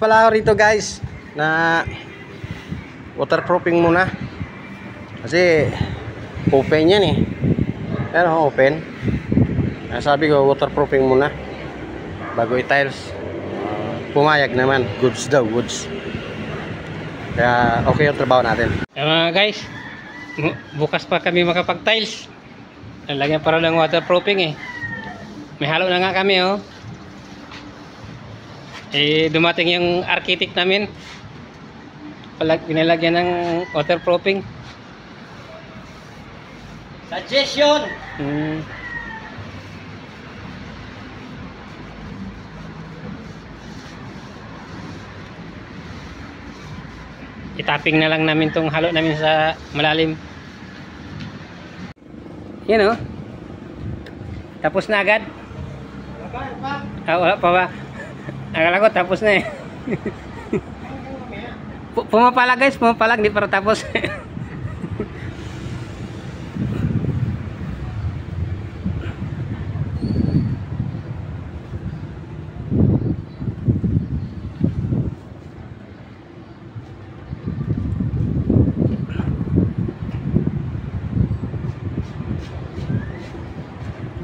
Pala rito guys na waterproofing muna kasi open yan eh, pero open. Sabi ko waterproofing muna bago i-tiles. Pumayag naman, goods daw, goods. Kaya okay yung trabaho natin. Mga guys, bukas pa kami makapag-tiles. Lagyan para lang waterproofing eh. May halo na nga kami oh. Dumating yung architect namin. Pinalagyan ng waterproofing. Suggestion! Itaping na lang namin tong halo namin sa malalim. Yan oh. Tapos na agad. Wala pa ba? Akala ko tapos na eh. Pumapala guys, pumapala, hindi para tapos.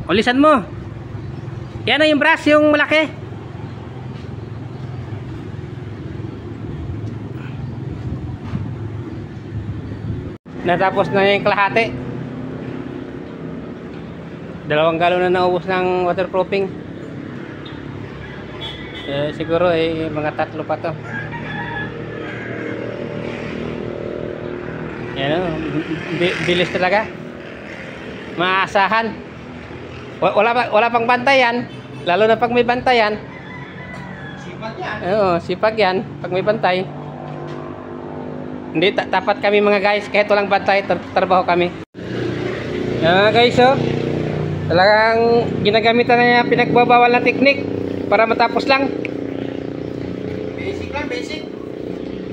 Ulisan mo. Yan na yung brush, yung malaki. Natapos na yung kalahati. 2 galon na naubos ng waterproofing. Siguro mga 3 pa to. Yan o, bilis talaga. Maasahan. Wala pang bantayan. Lalo na pag may bantayan. Sipag yan. Oo, sipag yan. Pag may bantay. Hindi, tapat kami mga guys. Kahit walang bantay, trabaho kami. Yan guys oh. Talagang ginagamitan na niya pinagbabawal na teknik para matapos lang. Basic lang, basic.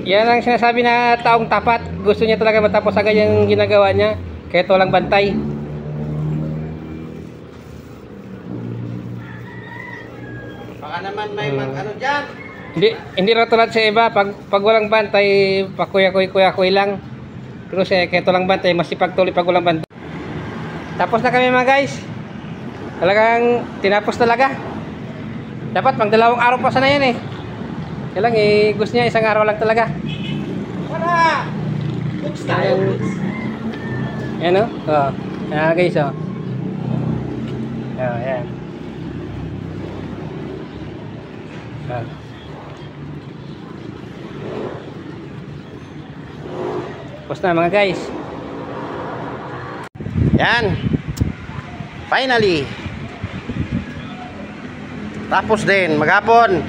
Yan ang sinasabi na taong tapat. Gusto niya talaga matapos agad yung ginagawa niya. Kahit walang bantay. Baka naman may mag-ano dyan. Hindi ra tulad sa iba, pag walang bantay, pakuya-kuy lang. Pero kahit walang bantay, masipag tuloy pag walang bantay. Tapos na kami mga guys. Talagang tinapos talaga. Dapat pang 2 araw pa sana yan eh. Kaya lang gusto niya 1 araw lang talaga. Wala! Goods tayo, goods. Yan o. Oh. Yan guys o. Yan. Tapos na mga guys. Yan. Finally. Tapos din, maghapon.